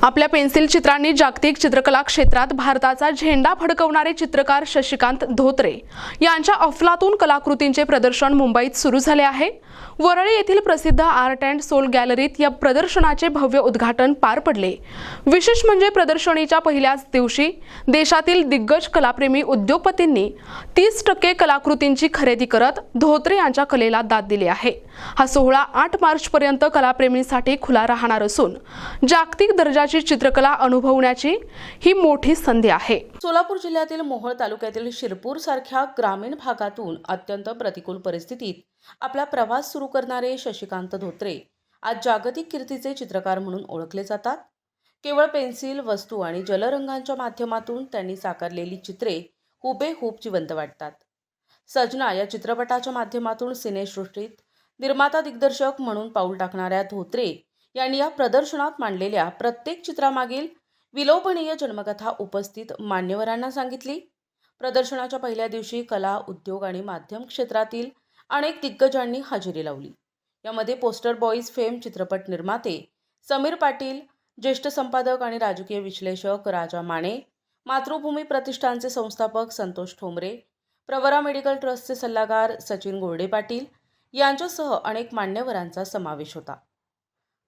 आपल्या पेन्सिल चित्रांनी जागतिक चित्रकला क्षेत्रात भारताचा झेंडा फडकवणारे चित्रकार शशिकांत धोत्रे यांच्या अफलातून कलाकृतींचे प्रदर्शन मुंबईत सुरू झाले आहे। वरळी येथील प्रसिद्ध आर्ट अँड सोल गॅलरीत या प्रदर्शनाचे भव्य उद्घाटन पार पडले। विशेष म्हणजे प्रदर्शनीच्या पहिल्याच दिवशी देशातील दिग्गज कलाप्रेमी उद्योगपतींनी 30% कलाकृतींची खरेदी करत धोत्रे यांच्या कलेला दाद दिली आहे। हा सोहळा 8 मार्च पर्यंत कलाप्रेमींसाठी खुला राहणार असून जागतिक दर्जाची चित्रकला अनुभवण्याची ही मोठी संधी आहे। सोलापूर जिल्ह्यातील मोहोळ तालुक्यातील शिरपूर सारख्या ग्रामीण भागातून अत्यंत प्रतिकूल परिस्थितीत आपला प्रवास सुरू करणारे शशिकांत धोत्रे आज जागतिक कीर्तीचे चित्रकार म्हणून ओळखले जातात। केवळ पेन्सिल, वस्तू आणि जलरंगांच्या माध्यमातून त्यांनी साकारलेली चित्रे हुबेहूब जिवंत वाटतात। सजना या चित्रपटाच्या माध्यमातून सिनेसृष्टीत निर्माता दिग्दर्शक म्हणून पाऊल टाकणाऱ्या धोत्रे यांनी या प्रदर्शनात मांडलेल्या प्रत्येक चित्रामागील विलोभनीय जन्मकथा उपस्थित मान्यवरांना सांगितली। प्रदर्शनाच्या पहिल्या दिवशी कला, उद्योग आणि माध्यम क्षेत्रातील अनेक दिग्गजांनी हजेरी लावली। यामध्ये पोस्टर बॉईज फेम चित्रपट निर्माते समीर पाटील, ज्येष्ठ संपादक आणि राजकीय विश्लेषक राजा माने, मातृभूमी प्रतिष्ठानचे संस्थापक संतोष ठोंबरे, प्रवरा मेडिकल ट्रस्टचे सल्लागार सचिन गोरडे पाटील यांच्यासह अनेक मान्यवरांचा समावेश होता।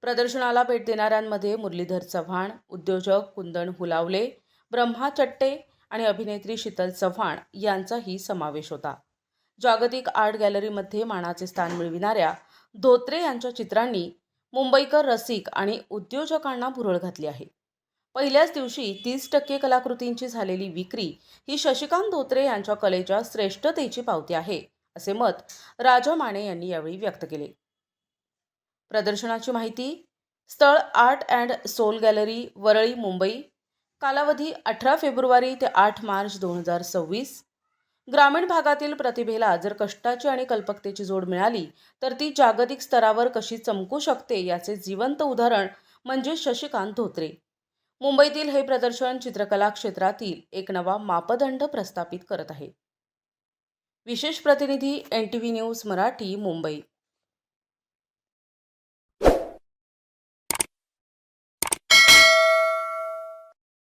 प्रदर्शनाला भेट देणाऱ्यांमध्ये मुरलीधर चव्हाण, उद्योजक कुंदन हुलावले, ब्रह्मा चट्टे आणि अभिनेत्री शीतल चव्हाण यांचाही समावेश होता। जागतिक आर्ट गॅलरीमध्ये मानाचे स्थान मिळविणाऱ्या धोत्रे यांच्या चित्रांनी मुंबईकर रसिक आणि उद्योजकांना भुरळ घातली आहे। पहिल्याच दिवशी 30% कलाकृतींची झालेली विक्री ही शशिकांत धोत्रे यांच्या कलेच्या श्रेष्ठतेची पावती आहे, असे मत राजा माने यांनी यावेळी व्यक्त केले। प्रदर्शनाची माहिती। स्थळ art and soul gallery, Worli, Mumbai. कालावधी 18 फेब्रुवारी ते 8 मार्च 2026। ग्रामीण भागातील प्रतिभेला जर कष्टाची आणि कल्पकतेची जोड मिळाली तर ती जागतिक स्तरावर कशी चमकू शकते याचे जिवंत उदाहरण म्हणजे शशिकांत धोत्रे। मुंबईतील हे प्रदर्शन चित्रकला क्षेत्रातील एक नवा मापदंड प्रस्थापित करत आहे। विशेष प्रतिनिधी NTV न्यूज मराठी, मुंबई।